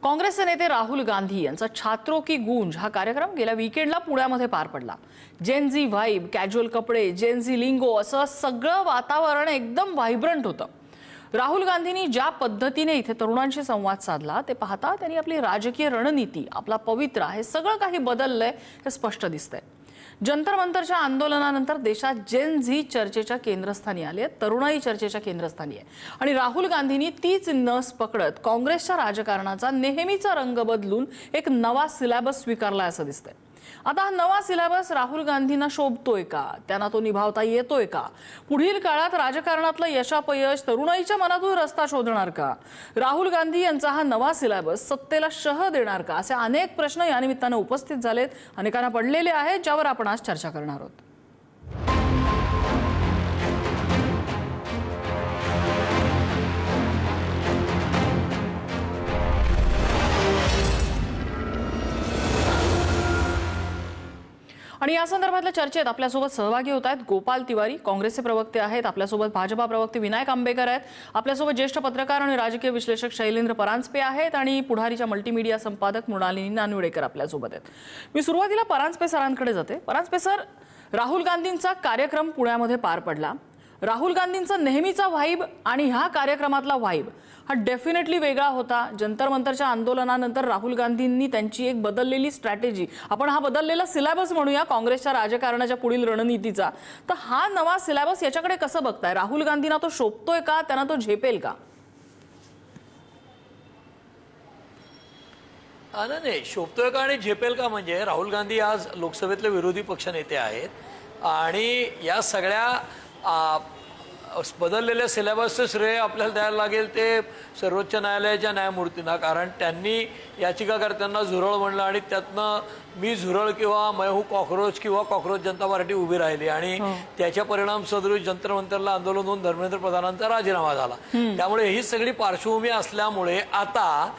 काँग्रेसचे नेते राहुल गांधी यांचा छात्रों की गूंज हा कार्यक्रम गेल्या वीकेंडला पुण्यामध्ये पार पडला। जेनझी व्हाइब, कॅज्युअल कपडे, जेनझी लिंगो असं सगळं वातावरण एकदम व्हायब्रंट होतं। राहुल गांधींनी ज्या पद्धतीने इथे तरुणांशी संवाद साधला ते पाहता त्यांनी आपली राजकीय रणनीती, आपला पवित्रा हे सगळं काही बदललंय हे स्पष्ट दिसतंय। जंतर मंतरच्या आंदोलनानंतर देशात जेन झी चर्चेच्या केंद्रस्थानी आले, तरुणाई चर्चेच्या केंद्रस्थानी आहे आणि राहुल गांधींनी तीच नस पकडत काँग्रेसच्या राजकारणाचा नेहमीचा रंग बदलून एक नवा सिलेबस स्वीकारलाय असं दिसतंय। आता हा नवा सिलेबस राहुल गांधींना शोभतोय का, त्यांना तो निभावता येतोय का, पुढील काळात राजकारणातलं यशापयश तरुणाईच्या मनातून रस्ता शोधणार का, राहुल गांधी यांचा हा नवा सिलेबस सत्तेला शह देणार का, असे अनेक प्रश्न या निमित्ताने उपस्थित झालेत, अनेकांना पडलेले आहेत, ज्यावर आपण आज चर्चा करणार आहोत। आणि या संदर्भातल्या चर्चेत आपल्यासोबत सहभागी होत आहेत गोपाल तिवारी, काँग्रेसचे प्रवक्ते आहेत, आपल्यासोबत भाजपा प्रवक्ते विनायक आंबेकर आहेत, आपल्यासोबत ज्येष्ठ पत्रकार आणि राजकीय विश्लेषक शैलेंद्र परांजपे आहेत आणि पुढारीच्या मल्टीमीडिया संपादक मृणालिनी नानवडेकर आपल्यासोबत आहेत। मी सुरुवातीला परांजपे सरांकडे जाते। परांजपे सर, राहुल गांधींचा कार्यक्रम पुण्यामध्ये पार पडला। राहुल गांधींचा नेहमीचा व्हाइब आणि ह्या कार्यक्रमातला व्हाइब हा डेफिनेटली वेगळा होता। जंतर मंतरच्या आंदोलनानंतर राहुल गांधींनी त्यांची एक बदललेली स्ट्रॅटेजी, आपण हा बदललेला सिलेबस म्हणूया काँग्रेसच्या राजकारणाच्या पुढील रणनीतीचा, तर हा नवा सिलेबस याच्याकडे कसं बघताय? राहुल गांधींना तो शोभतोय का, त्यांना तो झेपेल का? नाही, शोभतोय का आणि झेपेल का म्हणजे राहुल गांधी आज लोकसभेतले विरोधी पक्षनेते आहेत आणि या सगळ्या बदललेल्या सिलेबसचं श्रेय आपल्याला द्यायला लागेल ते सर्वोच्च न्यायालयाच्या न्यायमूर्तींना, कारण त्यांनी याचिकाकर्त्यांना झुरळ म्हणलं आणि त्यातनं मी झुरळ किंवा मैं हूं कॉकरोच किंवा कॉकरोच जनता पार्टी उभी राहिली आणि त्याच्या परिणाम सदृश जंतर मंतरला आंदोलन होऊन धर्मेंद्र प्रधानांचा राजीनामा झाला। त्यामुळे ही सगळी पार्श्वभूमी असल्यामुळे आता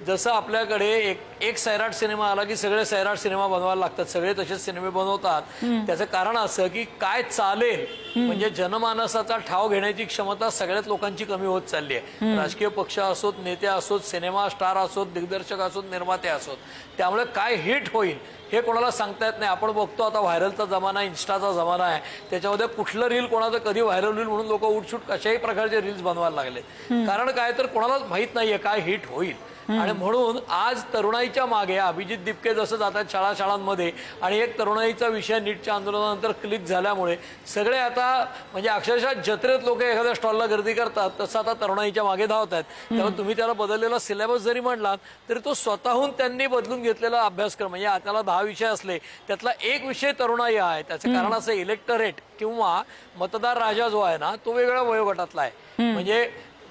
जसं आपल्याकडे एक सैराट सिनेमा आला की सगळे सैराट सिनेमा बनवायला लागतात, सगळे तसेच सिनेमे बनवतात। त्याचं कारण असं की काय चालेल म्हणजे जनमानसाचा ठाव घेण्याची क्षमता सगळ्याच लोकांची कमी होत चालली आहे। राजकीय पक्ष असोत, नेते असोत, सिनेमा स्टार असोत, दिग्दर्शक असोत, निर्माते असोत, त्यामुळे काय हिट होईल हे कोणाला सांगता येत नाही। आपण बघतो आता व्हायरलचा जमाना, इन्स्टाचा जमाना आहे, त्याच्यामध्ये कुठलं रील कोणाचं कधी व्हायरल होईल म्हणून लोक उठसूट कशाही प्रकारचे रील्स बनवायला लागले। कारण काय तर कोणालाच माहित नाहीये काय हिट होईल आणि म्हणून आज तरुणाईच्या मागे अभिजित दिपके जसं जातात शाळांमध्ये आणि एक तरुणाईचा विषय नीटच्या आंदोलनानंतर क्लिक झाल्यामुळे सगळे आता म्हणजे अक्षरशः जत्रेत लोक एखाद्या स्टॉलला गर्दी करतात तसं आता तरुणाईच्या मागे धावत आहेत। त्यामुळे तुम्ही त्याला बदललेला सिलेबस जरी म्हणलात तरी तो स्वतःहून त्यांनी बदलून घेतलेला अभ्यासक्रम, म्हणजे त्याला 10 विषय असले त्यातला एक विषय तरुणाई आहे। त्याचं कारण असं इलेक्टरेट किंवा मतदार राजा जो आहे ना तो वेगळ्या वयोगटातला आहे। म्हणजे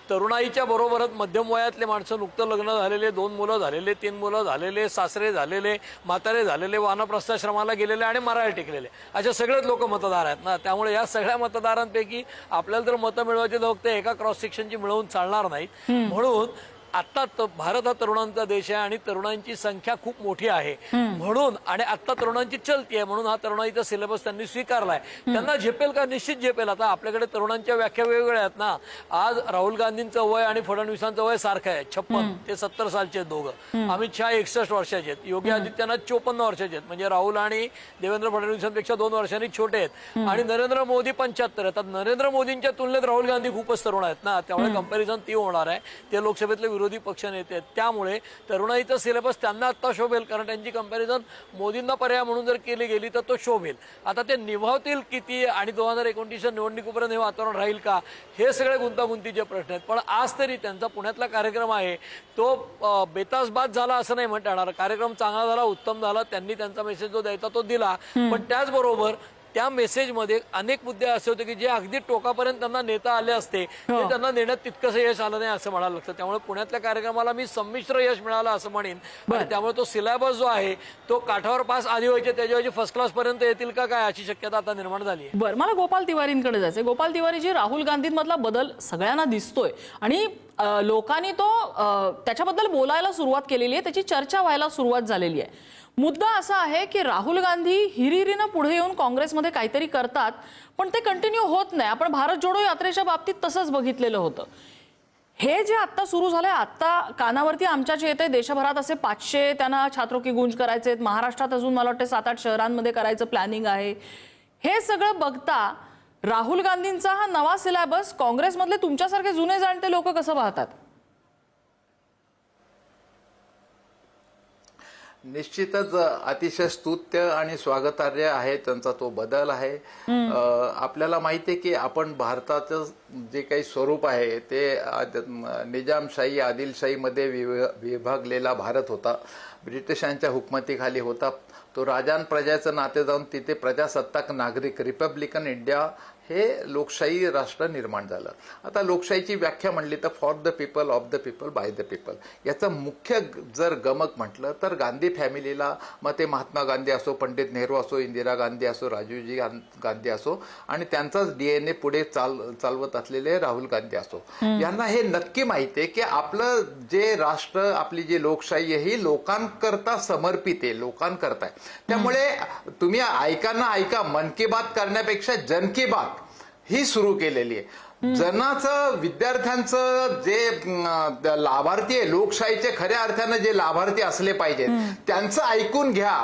तरुणाईच्या बरोबरच मध्यम वयातले माणसं, नुकतं लग्न झालेले, 2 मुलं झालेले, 3 मुलं झालेले, सासरे झालेले, म्हातारे झालेले, वानप्रस्थाश्रमाला गेलेले आणि मरायला टिकलेले, असे सगळेच लोक मतदार आहेत ना। त्यामुळे या सगळ्या मतदारांपैकी आपल्याला तर मतं मिळवायचे फक्त एका क्रॉस सेक्शनची मिळवून चालणार नाहीत। म्हणून आता भारत हा तरुणांचा देश आहे आणि तरुणांची संख्या खूप मोठी आहे म्हणून, आणि आता तरुणांची चलती आहे म्हणून हा तरुणाईचा सिलेबस त्यांनी स्वीकारलाय। त्यांना झेपेल का? निश्चित झेपेल। आता आपल्याकडे तरुणांच्या व्याख्या वेगवेगळ्या आहेत ना। आज राहुल गांधींचं वय आणि फडणवीसांचं वय सारखं आहे, 56 ते 70 सालचे आहेत दोघं। अमित शहा 61 वर्षाचे आहेत, योगी आदित्यनाथ 54 वर्षाचे आहेत, म्हणजे राहुल आणि देवेंद्र फडणवीसांपेक्षा 2 वर्षांनी छोटे आहेत, आणि नरेंद्र मोदी 75 आहेत। नरेंद्र मोदींच्या तुलनेत राहुल गांधी खूपच तरुण आहेत ना, त्यामुळे कंपॅरिझन ती होणार आहे। ते लोकसभेतले विरोधी पक्ष नेते आहेत, त्यामुळे तरुणाईचा सिलेबस त्यांना आता शोभेल, कारण त्यांची कंपॅरिझन मोदींना पर्याय म्हणून जर केली गेली तर तो शोभेल। आता ते निभावतील किती आणि 2029च्या निवडणुकीपर्यंत हे वातावरण राहील का, हे सगळे गुंतागुंतीचे प्रश्न आहेत। पण आज तरी त्यांचा पुण्यातला कार्यक्रम आहे तो बेतासबाद झाला असं नाही म्हणता येणार। कार्यक्रम चांगला झाला, उत्तम झाला, त्यांनी त्यांचा मेसेज जो द्यायचा तो दिला, पण त्याचबरोबर त्या मेसेजमध्ये अनेक मुद्दे असे होते की जे अगदी टोकापर्यंत त्यांना नेता आले असते ते त्यांना नेण्यात तितकंसं यश आलं नाही असं म्हणायला लागतं। त्यामुळे पुण्यातल्या कार्यक्रमाला मी संमिश्र यश मिळालं असं म्हणेन। त्यामुळे तो सिलेबस जो आहे तो काठावर पास आधी व्हायचे त्याच्याऐवजी फर्स्ट क्लास पर्यंत येतील का काय अशी शक्यता आता निर्माण झाली आहे। बरं, मला गोपाल तिवारींकडे जायचंय। गोपाल तिवारीजी, राहुल गांधींमधला बदल सगळ्यांना दिसतोय आणि लोकांनी तो त्याच्याबद्दल बोलायला सुरुवात केलेली आहे, त्याची चर्चा व्हायला सुरुवात झालेली आहे। मुद्दा असा आहे की राहुल गांधी हिरिरीनं पुढे येऊन काँग्रेसमध्ये काहीतरी करतात पण ते कंटिन्यू होत नाही। आपण भारत जोडो यात्रेच्या बाबतीत तसंच बघितलेलं होतं। हे जे आत्ता सुरू झालंय, आत्ता कानावरती आमच्या जे येते देशभरात असे 500 त्यांना छात्रों की गूंज करायचे, महाराष्ट्रात अजून मला वाटतं 7-8 शहरांमध्ये करायचं प्लॅनिंग आहे. हे सगळं बघता राहुल गांधींचा हा नवा सिलेबस काँग्रेसमधले तुमच्यासारखे जुने जाणते लोक कसं पाहतात? निश्चितच अतिशय स्तुत्य आणि स्वागतार्ह आहे त्यांचा तो बदल आहे. आपल्याला माहिती आहे की आपण भारताचं जे काही स्वरूप आहे ते निजामशाही आदिलशाहीमध्ये विभागलेला भारत होता. ब्रिटिशांच्या हुकमतीखाली होता. तो राजान प्रजाचं नाते जाऊन तिथे प्रजासत्ताक नागरिक रिपब्लिकन इंडिया हे लोकशाही राष्ट्र निर्माण झालं. आता लोकशाहीची व्याख्या म्हणली तर for the people, of the people, by the people. याचं मुख्य जर गमक म्हटलं तर गांधी फॅमिलीला, मग ते महात्मा गांधी असो, पंडित नेहरू असो, इंदिरा गांधी असो, राजीवजी गांधी असो, आणि त्यांचाच DNA पुढे चालवत असलेले राहुल गांधी असो, यांना हे नक्की माहिती आहे की आपलं जे राष्ट्र, आपली जी लोकशाही आहे ही लोकांकरता समर्पित आहे, लोकांकरता आहे. त्यामुळे तुम्ही ऐका ना ऐका, मन की बात करण्यापेक्षा जन की बात ही सुरू केलेली आहे. जनाचं, विद्यार्थ्यांचं जे लाभार्थी आहे, लोकशाहीचे खऱ्या अर्थानं जे लाभार्थी असले पाहिजेत त्यांचं ऐकून घ्या,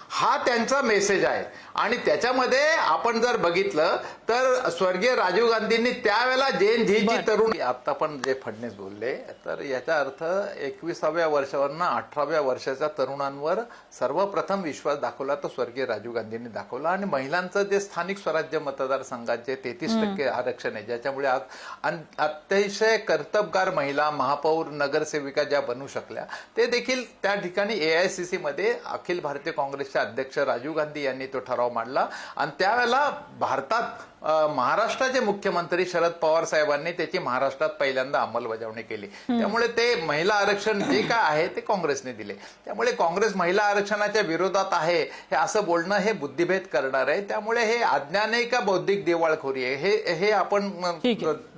हा त्यांचा मेसेज आहे. आणि त्याच्यामध्ये आपण जर बघितलं तर स्वर्गीय राजीव गांधींनी त्यावेळेला जेन झीची तरुण, आता पण जे फडणवीस बोलले, तर याचा अर्थ 21व्या वर्षावरनं 18व्या वर्षाच्या तरुणांवर सर्वप्रथम विश्वास दाखवला तो स्वर्गीय राजीव गांधींनी दाखवला. आणि महिलांचं जे स्थानिक स्वराज्य मतदारसंघाचे 33% आरक्षण आहे, ज्याच्यामुळे आज अतिशय कर्तबगार महिला महापौर, नगरसेविका ज्या बनू शकल्या, ते देखील त्या ठिकाणी AICC मध्ये अखिल भारतीय काँग्रेसचे अध्यक्ष राजीव गांधी यांनी तो ठराव मांडला. आणि त्यावेळेला भारतात महाराष्ट्राचे मुख्यमंत्री शरद पवार साहेबांनी त्याची महाराष्ट्रात पहिल्यांदा अंमलबजावणी केली. त्यामुळे ते महिला आरक्षण जे काय आहे ते काँग्रेसने दिले. त्यामुळे काँग्रेस महिला आरक्षणाच्या विरोधात आहे हे असं बोलणं हे बुद्धिभेद करणार आहे. त्यामुळे हे अज्ञान आहे का बौद्धिक दिवाळखोरी आहे हे आपण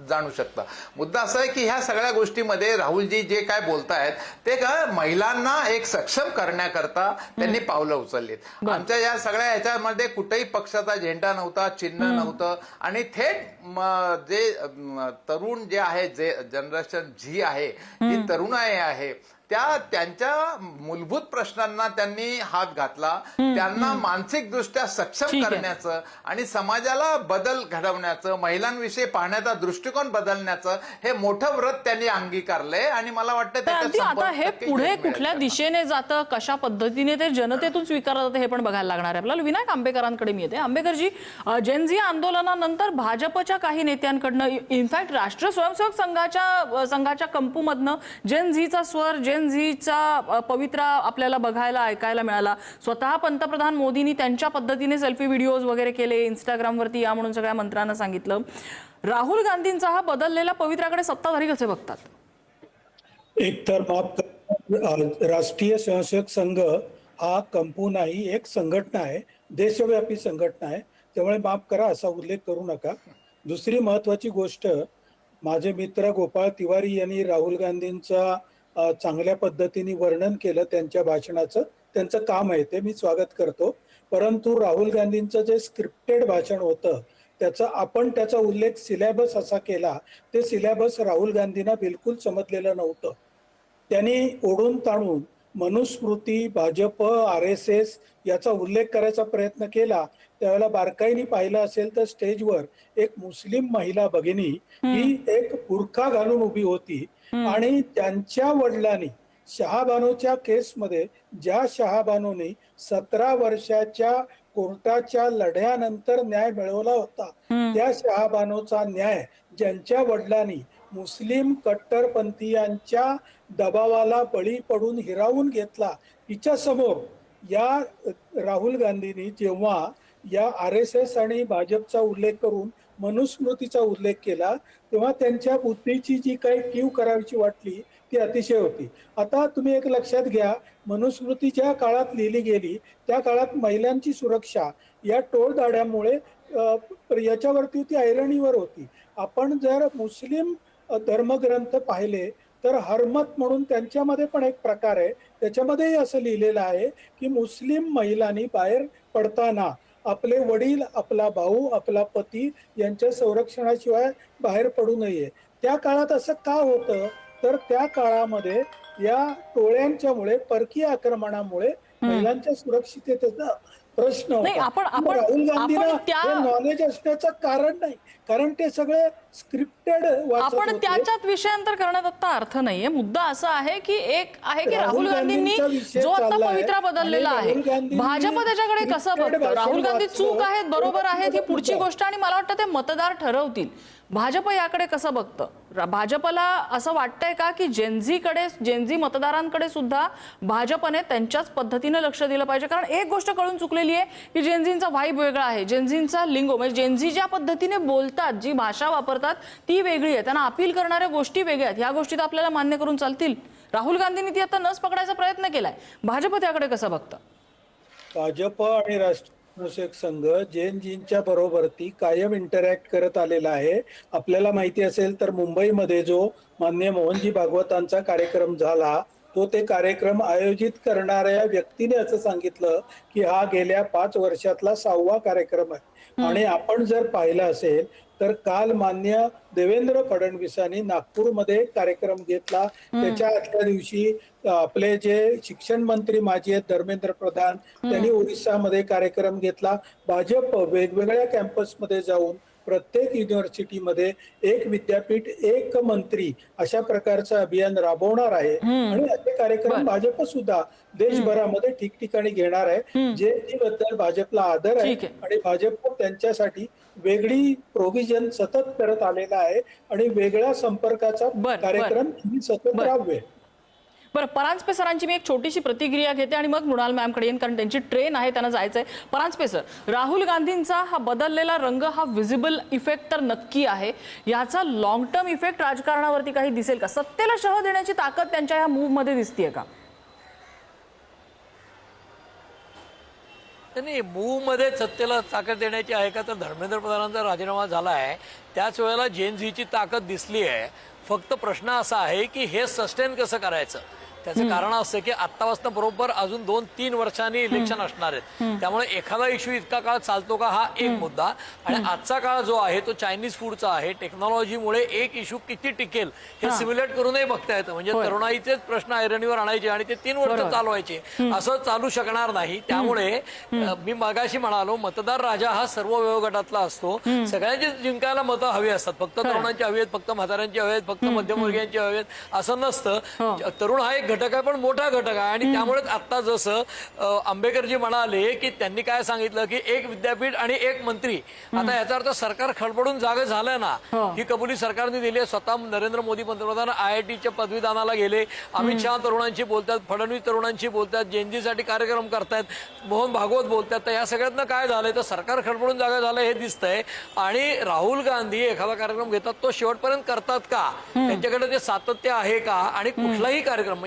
जाणू शकता. मुद्दा असा आहे की ह्या सगळ्या गोष्टीमध्ये राहुलजी जे काय बोलतायत ते का महिलांना एक सक्षम करण्याकरता त्यांनी पावलं उचललीत. आमच्या या सगळ्या ह्याच्यामध्ये कुठेही पक्षाचा झेंडा नव्हता, चिन्ह नव्हतं. आणि थेट जे तरुण जे आहे, जे जनरेशन जी आहे, जी तरुणाई आहे, त्यांच्या मूलभूत प्रश्नांना त्यांनी हात घातला. त्यांना मानसिकदृष्ट्या सक्षम करण्याचं आणि समाजाला बदल घडवण्याचं, महिलांविषयी पाहण्याचा दृष्टिकोन बदलण्याचं हे मोठं व्रत त्यांनी अंगीकारलंय. आणि मला वाटतं आता हे पुढे कुठल्या दिशेने जातं, कशा पद्धतीने ते जनतेतून स्वीकारलं जातं हे पण बघायला लागणार आहे. आपल्याला विनायक आंबेकरांकडे मी येते. आंबेकरजी, जेन झी आंदोलनानंतर भाजपच्या काही नेत्यांकडनं, इनफॅक्ट राष्ट्रीय स्वयंसेवक संघाच्या कंपूमधनं जेन झीचा स्वर, जेन झीचा पवित्रा आपल्याला बघायला, ऐकायला मिळाला. स्वतः पंतप्रधान मोदींनी त्यांच्या पद्धतीने सेल्फी व्हिडिओज वगैरे केले, इंस्टाग्रामवरती या म्हणून सगळ्या मंत्र्यांना सांगितलं. राहुल गांधींचा हा बदललेला पवित्राकडे सत्ताधारी कसे बघतात? एकतर राष्ट्रीय स्वयंसेवक संघ हा कंपू नाही, एक संघटना आहे, देशव्यापी संघटना आहे. त्यामुळे माफ करा, असा उल्लेख करू नका. दुसरी महत्वाची गोष्ट, माझे मित्र गोपाळ तिवारी यांनी राहुल गांधींचा चांगल्या पद्धतीने वर्णन केलं त्यांच्या भाषणाचं. त्यांचं काम आहे, ते मी स्वागत करतो. परंतु राहुल गांधींचं जे स्क्रिप्टेड भाषण होतं त्याचा उल्लेख सिलेबस असा केला, ते सिलेबस राहुल गांधींना बिलकुल समजलेलं नव्हतं. त्यांनी ओढून ताणून मनुस्मृती, भाजप, RSS याचा उल्लेख करायचा प्रयत्न केला. त्यावेळेला बारकाईने पाहिलं असेल तर स्टेजवर एक मुस्लिम महिला भगिनी ही एक बुरखा घालून उभी होती. आणि त्यांच्या वडिलांनी शहाबानूच्या केसमध्ये, ज्या शहाबानूने 17 वर्षाच्या कोर्टाच्या लढ्यानंतर न्याय मिळवला होता, त्या शहाबानूचा न्याय ज्यांच्या वडिलांनी मुस्लिम कट्टरपंथीयांच्या दबावाला बळी पडून हिरावून घेतला, तिच्या समोर या राहुल गांधींनी जेव्हा या RSS आणि भाजपचा उल्लेख करून मनुस्मृतीचा उल्लेख केला, तेव्हा त्यांच्या बुद्धीची जी काही कीव करायची वाटली ती अतिशय होती. आता तुम्ही एक लक्षात घ्या, मनुस्मृती ज्या काळात लिहिली गेली त्या काळात महिलांची सुरक्षा या टोळधाड्यामुळे याच्यावरती होती, ऐरणीवर होती. आपण जर मुस्लिम धर्मग्रंथ पाहिले तर हरमत म्हणून त्यांच्यामध्ये पण एक प्रकार आहे, त्याच्यामध्येही असं लिहिलेलं आहे की मुस्लिम महिलांनी बाहेर पडताना आपले वडील, आपला भाऊ, आपला पती यांच्या संरक्षणाशिवाय बाहेर पडू नये. त्या काळात असं का होतं, तर त्या काळामध्ये या टोळ्यांच्यामुळे, परकीय आक्रमणामुळे महिलांच्या सुरक्षिततेचा प्रश्न नाही, होता. आपण- मग राहुल आपण गांधींना त्या- हे नॉलेज असण्याचं कारण नाही, कारण ते सगळे स्क्रिप्टेड वाचत आपण होते. त्याच्यात विषयांतर करण्यात आता अर्थ नाहीये. मुद्दा असा आहे की एक आहे की राहुल गांधींनी गांधींचा विषय जो आता चाललाय पवित्रा बदललेला आणि आहे, राहुल गांधींनी भाजप त्याच्याकडे कसं scripted बघतं? राहुल भाषण गांधी वाचलं, चूक आहेत, बरोबर आहेत, ही पुढची मुद्दा. गोष्ट, आणि मला वाटतं ते मतदार ठरवतील. भाजप याकडे कसं बघतं? भाजपला असं वाटतंय का की जेनझी मतदारांकडे सुद्धा भाजपने त्यांच्याच पद्धतीने लक्ष दिलं पाहिजे? कारण एक गोष्ट कळून चुकलेली आहे की जेनझींचा व्हाईब वेगळा आहे, जेनझींचा लिंगो म्हणजे जेनझी ज्या पद्धतीने बोलतात, जी भाषा वापरतात ती वेगळी आहे, त्यांना अपील करणाऱ्या गोष्टी वेगळ्या आहेत. ह्या गोष्टी तर आपल्याला मान्य करून चालतील. राहुल गांधींनी ती आता नस पकडायचा प्रयत्न केलाय. भाजप त्याकडे कसं बघतं? भाजप आणि राष्ट्रीय स्वयंसेवक संघ जैनजींच्या बरोबर ती कायम इंटरॅक्ट करत आलेला आहे. आपल्याला माहिती असेल तर मुंबईमध्ये जो माननीय मोहनजी भागवतांचा कार्यक्रम झाला, तो ते कार्यक्रम आयोजित करणाऱ्या व्यक्तीने असं सांगितलं की हा गेल्या 5 वर्षातला 6वा कार्यक्रम आहे. आणि आपण जर पाहिलं असेल तर काल मान्य देवेंद्र फडणवीसांनी नागपूरमध्ये कार्यक्रम घेतला. त्याच्या आदल्या दिवशी आपले जे शिक्षण मंत्री माजी आहेत धर्मेंद्र प्रधान, त्यांनी ओरिसामध्ये कार्यक्रम घेतला. भाजप वेगवेगळ्या कॅम्पसमध्ये जाऊन प्रत्येक युनिव्हर्सिटीमध्ये एक विद्यापीठ एक मंत्री अशा प्रकारचं अभियान राबवणार आहे. आणि असे कार्यक्रम भाजप सुद्धा देशभरामध्ये ठिकठिकाणी घेणार आहे. जे बद्दल भाजपला आदर आहे आणि भाजप त्यांच्यासाठी वेगळी प्रोव्हिजन सतत करत आलेला आहे आणि वेगळ्या संपर्काचा कार्यक्रम सतत राबवेल. बरं, परांजपे सरांची मी एक छोटीशी प्रतिक्रिया घेते आणि मग मृणाल मॅमकडे येईन, कारण त्यांची ट्रेन आहे, त्यांना जायचंय. परांजपे सर, राहुल गांधींचा हा बदललेला रंग, हा व्हिजिबल इफेक्ट तर नक्की आहे. याचा लॉंग टर्म इफेक्ट राजकारणावरती काही दिसेल का? सत्तेला शह देण्याची ताकद त्यांच्या या मूव्ह मध्ये दिसतीये का? नाही, मूव्ह मध्ये सत्तेला ताकद देण्याची आहे का? तर धर्मेंद्र प्रधानांचा राजीनामा झाला आहे, त्याच वेळेला जेन झीची ताकद दिसली आहे. फक्त प्रश्न असा आहे की हे सस्टेन कसं करायचं. त्याचं कारण असं की आत्तापासून बरोबर अजून 2-3 वर्षांनी इलेक्शन असणार आहेत. त्यामुळे एखादा इश्यू इतका काळ चालतो का, हा एक मुद्दा. आणि आजचा काळ जो आहे तो चायनीज फूडचा आहे. टेक्नॉलॉजीमुळे एक इश्यू किती टिकेल हे सिम्युलेट करूनही बघता येतं. म्हणजे तरुणाईचेच प्रश्न ऐरणीवर आणायचे आणि ते 3 वर्ष चालवायचे, असं चालू शकणार नाही. त्यामुळे मी मगाशी म्हणालो, मतदार राजा हा सर्व वयोगटातला असतो. सगळ्यांची जिंकायला मतं हवी असतात. फक्त तरुणांची हवी आहेत, फक्त म्हाताऱ्यांची हवी आहेत, फक्त मध्यमवर्गीयांची हवी आहेत असं नसतं. तरुण हा एक घटक आहे, पण मोठा घटक आहे. आणि त्यामुळेच आता जसं आंबेडकरजी म्हणाले की त्यांनी काय सांगितलं की एक विद्यापीठ आणि एक मंत्री, आता याचा अर्थ सरकार खडबडून जागा झालंय ना. ही कबुली सरकारने दिली आहे. स्वतः नरेंद्र मोदी पंतप्रधान IITच्या पदवीदानाला गेले. अमित शहा तरुणांशी बोलतात, फडणवीस तरुणांशी बोलतात, जेनजीसाठी कार्यक्रम करतायत, मोहन भागवत बोलतात. तर या सगळ्यातनं काय झालंय, तर सरकार खडबडून जागा झालंय हे दिसतंय. आणि राहुल गांधी एखादा कार्यक्रम घेतात, तो शेवटपर्यंत करतात का, त्यांच्याकडे ते सातत्य आहे का? आणि कुठलाही कार्यक्रम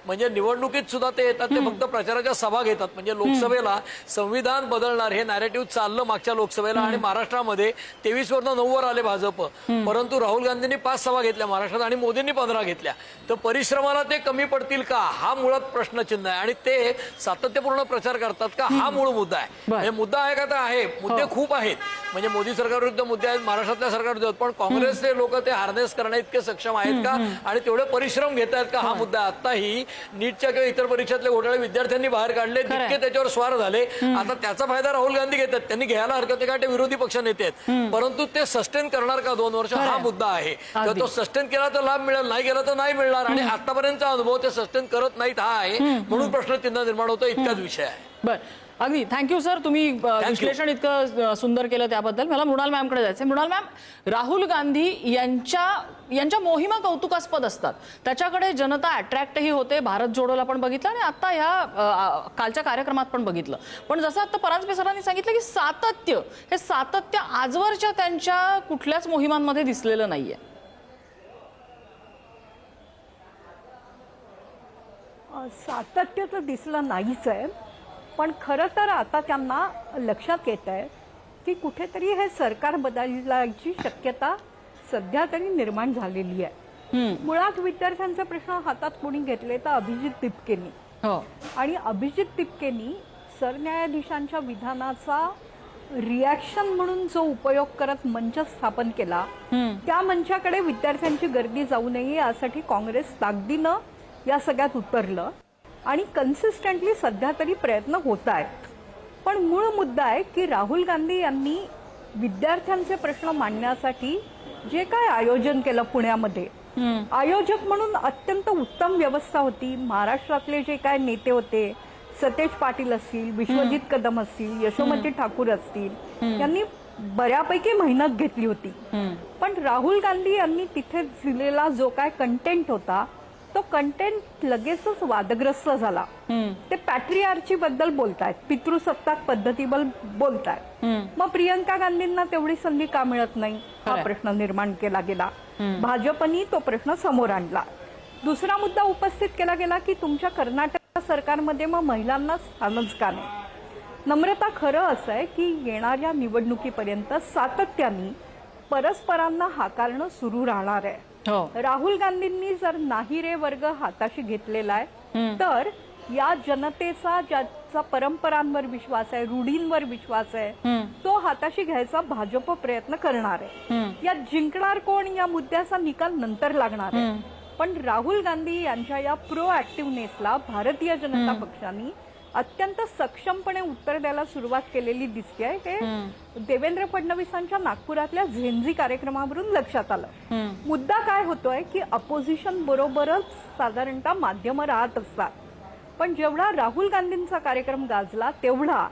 म्हणजे निवडणुकीत सुद्धा ते येतात, ते फक्त प्रचाराच्या सभा घेतात. म्हणजे लोकसभेला संविधान बदलणार हे नॅरेटिव्ह चाललं मागच्या लोकसभेला, आणि महाराष्ट्रामध्ये 23 वरनं 9 वर आले भाजप. परंतु राहुल गांधींनी 5 सभा घेतल्या महाराष्ट्रात आणि मोदींनी 15 घेतल्या. तर परिश्रमाला ते कमी पडतील का, हा मुळात प्रश्नचिन्ह आहे. आणि ते सातत्यपूर्ण प्रचार करतात का, हा मूळ मुद्दा आहे. म्हणजे मुद्दा आहे का, तर आहे. मुद्दे खूप आहेत. म्हणजे मोदी सरकारविरुद्ध मुद्दे आहेत, महाराष्ट्रातल्या सरकारविरुद्ध, पण काँग्रेसचे लोक ते हार्नेस करण्या इतके सक्षम आहेत का आणि तेवढे परिश्रम घेत आहेत का, हा मुद्दा. आताही नीटच्या किंवा इतर परीक्षेतले घोटाळे विद्यार्थ्यांनी बाहेर काढले, तितके त्याच्यावर स्वार झाले. आता त्याचा फायदा राहुल गांधी घेतात. त्यांनी घ्यायला हरकत नाही, कारण ते विरोधी पक्ष नेते आहेत. परंतु ते सस्टेन करणार का 2 वर्ष, हा मुद्दा आहे. तर तो सस्टेन केला तर लाभ मिळेल, नाही केला तर नाही मिळणार. आणि आतापर्यंतचा अनुभव ते सस्टेन करत नाहीत, हा आहे. म्हणून प्रश्नचिन्ह निर्माण होतं. इतकाच विषय आहे. बरं, अगदी थँक्यू सर, तुम्ही विश्लेषण इतकं सुंदर केलं त्याबद्दल. मला मृणाल मॅमकडे जायचं. मृणाल मॅम, राहुल गांधी यांच्या मोहिमा कौतुकास्पद असतात, त्याच्याकडे जनता अट्रॅक्टही होते. भारत जोडोला पण बघितलं आणि आता ह्या कालच्या कार्यक्रमात पण बघितलं. पण जसं आता परांजपे सरांनी सांगितलं की हे सातत्य आजवरच्या त्यांच्या कुठल्याच मोहिमांमध्ये दिसलेलं नाहीये. सातत्य तर दिसलं नाहीच आहे. पण खरं तर आता त्यांना लक्षात येत आहे की कुठेतरी हे सरकार बदलायची शक्यता सध्या तरी निर्माण झालेली आहे. मुळात विद्यार्थ्यांचे प्रश्न हातात कोणी घेतले तर अभिजित तिपकेनी. आणि अभिजित तिपकेनी सरन्यायाधीशांच्या विधानाचा रिॲक्शन म्हणून जो उपयोग करत मंच स्थापन केला त्या मंचाकडे विद्यार्थ्यांची गर्दी जाऊ नये यासाठी काँग्रेस ताकदीनं या सगळ्यात उतरलं आणि कन्सिस्टंटली सध्या तरी प्रयत्न होत आहेत. पण मूळ मुद्दा आहे की राहुल गांधी यांनी विद्यार्थ्यांचे प्रश्न मांडण्यासाठी जे काय आयोजन केलं पुण्यामध्ये, आयोजक म्हणून अत्यंत उत्तम व्यवस्था होती. महाराष्ट्रातले जे काय नेते होते, सतेज पाटील असतील, विश्वजित कदम असतील, यशोमती ठाकूर असतील, यांनी बऱ्यापैकी मेहनत घेतली होती. पण राहुल गांधी यांनी तिथे दिलेला जो काय कंटेंट होता तो कंटेंट लगेचच वादग्रस्त झाला. ते पॅट्रियार्ची बद्दल बोलतायत, पितृसत्ताक पद्धतीबद्दल बोलतायत. मग प्रियंका गांधींना तेवढी संधी का मिळत नाही हा प्रश्न निर्माण केला गेला. भाजपनी तो प्रश्न समोर आणला. दुसरा मुद्दा उपस्थित केला गेला की तुमच्या कर्नाटक सरकारमध्ये मग महिलांना स्थानच का नाही. नम्रता, खरं असं आहे की येणाऱ्या निवडणुकीपर्यंत सातत्याने परस्परांना हाकारणं सुरू राहणार आहे. राहुल गांधींनी जर नाही रे वर्ग हाताशी घेतलेला आहे तर या जनतेचा ज्याचा परंपरांवर विश्वास आहे, रूढींवर विश्वास आहे, तो हाताशी घ्यायचा भाजप प्रयत्न करणार आहे. यात जिंकणार कोण या मुद्द्याचा निकाल नंतर लागणार आहे. पण राहुल गांधी यांच्या या प्रोएक्टिव्हनेसला भारतीय जनता पक्षाने अत्यंत सक्षमपणे उत्तर द्यायला सुरुवात केलेली दिसते. हे देवेंद्र फडणवीसांच्या नागपुरातल्या झेंझी कार्यक्रमावरून लक्षात आलं. मुद्दा काय होतोय की अपोजिशन बरोबरच साधारणतः माध्यम राहत असतात, पण जेवढा राहुल गांधींचा कार्यक्रम गाजला तेवढा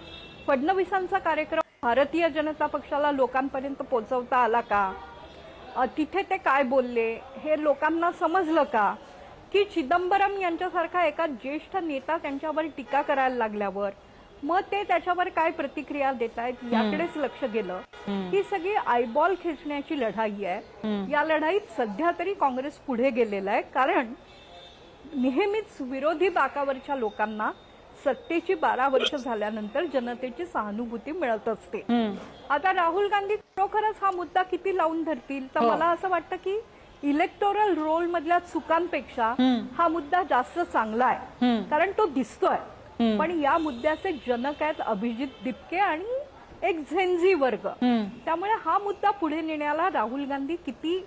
फडणवीसांचा कार्यक्रम भारतीय जनता पक्षाला लोकांपर्यंत पोहोचवता आला का? तिथे ते काय बोलले हे लोकांना समजलं का? की चिदंबरम यांच्यासारखा एका ज्येष्ठ नेता त्यांच्यावर टीका करायला लागल्यावर मग ते त्याच्यावर काय प्रतिक्रिया देत आहेत याकडेच लक्ष गेलं. ही सगळी आयबॉल खेचण्याची लढाई आहे. या लढाईत सध्या तरी काँग्रेस पुढे गेलेला आहे, कारण नेहमीच विरोधी बाकावरच्या लोकांना सत्तेची 12 वर्ष झाल्यानंतर जनतेची सहानुभूती मिळत असते. आता राहुल गांधी खरोखरच हा मुद्दा किती लावून धरतील तर मला असं वाटतं की इलेक्टोरल रोल मधल्या चुकांपेक्षा हा मुद्दा जास्त चांगला आहे, कारण तो दिसतोय. पण या मुद्द्याचे जनक आहेत अभिजित दिपके आणि एक झेंझी वर्ग. त्यामुळे हा मुद्दा पुढे नेण्याला राहुल गांधी किती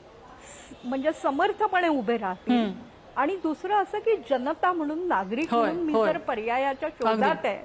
म्हणजे समर्थपणे उभे राहतील. आणि दुसरं असं की जनता म्हणून, नागरिक म्हणून मी जर पर्यायाच्या शोधात आहे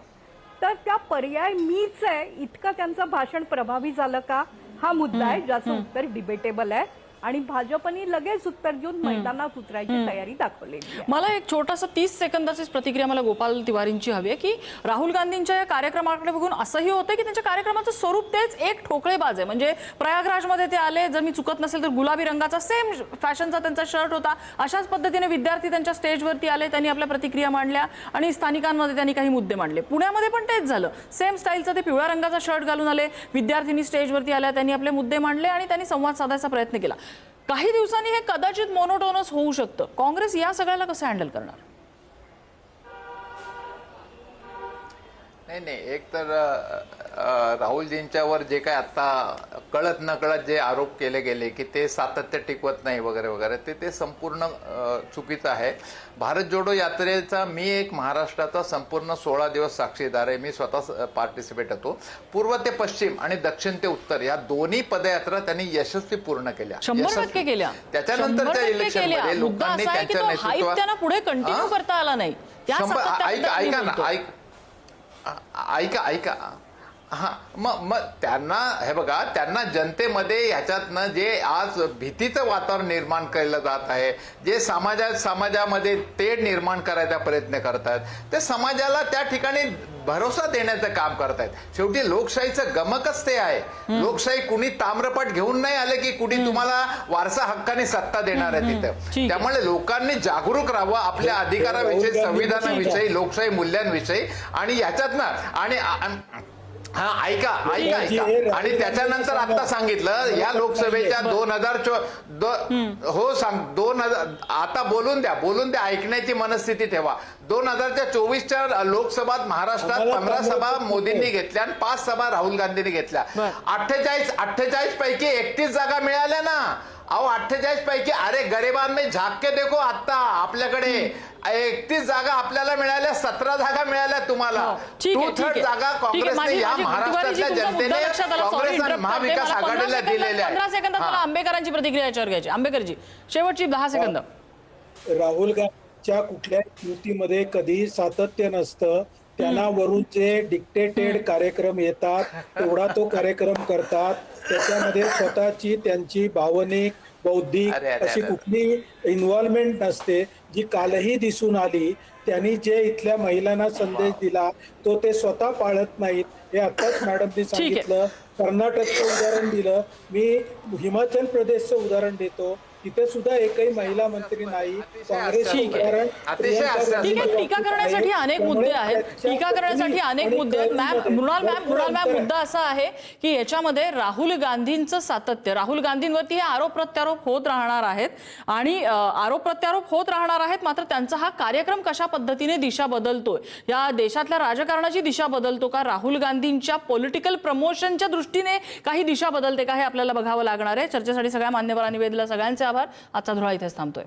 तर त्या पर्याय मीच आहे इतकं त्यांचं भाषण प्रभावी झालं का हा मुद्दा आहे ज्याचं उत्तर डिबेटेबल आहे. आणि भाजपने लगेच उत्तर देऊन मैदानात उतरायची तयारी दाखवलेली आहे. मला एक छोटासा 30 सेकंदाचीच प्रतिक्रिया मला गोपाल तिवारींची हवी आहे की राहुल गांधींच्या या कार्यक्रमाकडे बघून असंही होतं की त्यांच्या कार्यक्रमाचं स्वरूप तेच एक ठोकळेबाज आहे. म्हणजे प्रयागराजमध्ये ते आले, जर मी चुकत नसेल तर गुलाबी रंगाचा सेम फॅशनचा त्यांचा शर्ट होता. अशाच पद्धतीने विद्यार्थी त्यांच्या स्टेजवरती आले, त्यांनी आपल्या प्रतिक्रिया मांडल्या आणि स्थानिकांमध्ये त्यांनी काही मुद्दे मांडले. पुण्यामध्ये पण तेच झालं. सेम स्टाईलचा ते पिवळ्या रंगाचा शर्ट घालून आले, विद्यार्थ्यांनी स्टेजवरती आल्या, त्यांनी आपले मुद्दे मांडले आणि त्यांनी संवाद साधायचा प्रयत्न केला. काही दिवसांनी हे कदाचित मोनोटोनस होऊ शकतं. काँग्रेस या सगळ्याला कसं हँडल करणार? नाही, एक तर राहुलजींच्यावर जे काय आता कळत नकळत जे आरोप केले गेले की ते सातत्य टिकवत नाही वगैरे वगैरे, ते संपूर्ण चुकीचं आहे. भारत जोडो यात्रेचा मी एक महाराष्ट्राचा संपूर्ण 16 दिवस साक्षीदार आहे. मी स्वतः पार्टिसिपेट होतो. पूर्व ते पश्चिम आणि दक्षिण ते उत्तर या दोन्ही पदयात्रा त्यांनी यशस्वी पूर्ण केल्या. 100% केल्या. त्याच्यानंतरच्या इलेक्शनमध्ये लोकांनी त्यांच्या नेतृत्वात पुढे कंटिन्यू करता आला नाही. ऐका हा मग त्यांना हे बघा, त्यांना जनतेमध्ये ह्याच्यातनं जे आज भीतीचं वातावरण निर्माण केलं जात आहे, जे समाजामध्ये ते निर्माण करायचा प्रयत्न करतात, ते समाजाला त्या ठिकाणी भरोसा देण्याचं काम करतायत. शेवटी लोकशाहीचं गमकच ते आहे. लोकशाही कुणी ताम्रपट घेऊन नाही आले की कुणी तुम्हाला वारसा हक्काने सत्ता देणार आहे तिथं. त्यामुळे लोकांनी जागरूक राहावं आपल्या अधिकाराविषयी, संविधानाविषयी, लोकशाही मूल्यांविषयी. आणि याच्यात ना आणि हा ऐका आणि त्याच्यानंतर आता सांगितलं या लोकसभेच्या 2000 आता बोलून द्या, ऐकण्याची मनस्थिती ठेवा. 2024च्या लोकसभात महाराष्ट्रात 15 सभा मोदींनी घेतल्या आणि 5 सभा राहुल गांधींनी घेतल्या. 48 पैकी 31 जागा मिळाल्या ना. अहो 48 पैकी अरे गरिबांनी झाके देखो आता आपल्याकडे 31 जागा आपल्याला मिळाल्या, 17 जागा मिळाल्या तुम्हाला. ठीक आहे, 2/3 जागा काँग्रेसने या महाराष्ट्रातल्या जनतेने काँग्रेस आणि महाविकास आघाडीला दिलेल्या 15 सेकंदात मला आंबेकरांची प्रतिक्रिया याच्यावर घ्यायची. आंबेकरजी शेवटची 10 सेकंद. राहुल गांधीच्या कुठल्याही युतीमध्ये कधी सातत्य नसतं. त्यांना वरून जे डिक्टेटेड कार्यक्रम येतात तेवढा तो कार्यक्रम करतात. त्याच्यामध्ये स्वतःची त्यांची भावनिक बौद्धिक अशी कुठली इन्व्हॉल्वमेंट नसते, जी कालही दिसून आली. त्यांनी जे इथल्या महिलांना संदेश दिला तो ते स्वतः पाळत नाहीत. हे आताच मॅडमनी सांगितलं. कर्नाटकचं उदाहरण दिलं, मी हिमाचल प्रदेशचं उदाहरण देतो. तिथे सुद्धा एकही महिला मंत्री नाही. काँग्रेसचं उदाहरण ठीक आहे, टीका करण्यासाठी अनेक मुद्दे आहेत. टीका करण्यासाठी अनेक मुद्दे आहेत. मृणाल मॅम, मुद्दा असा आहे की याच्यामध्ये राहुल गांधींचं सातत्य, राहुल गांधींवरती हे आरोप प्रत्यारोप होत राहणार आहेत आणि आरोप प्रत्यारोप होत राहणार आहेत. मात्र त्यांचा हा कार्यक्रम कशा पद्धतीने दिशा बदलतोय, या देशातल्या राजकारणाची दिशा बदलतो का, राहुल गांधींच्या पॉलिटिकल प्रमोशनच्या दृष्टीने काही दिशा बदलते का, हे आपल्याला बघावं लागणार आहे. चर्चेसाठी सगळ्या मान्यवरांनी वेधला सगळ्यांचे आभार. आजचा धुळा इथेच थांबतोय.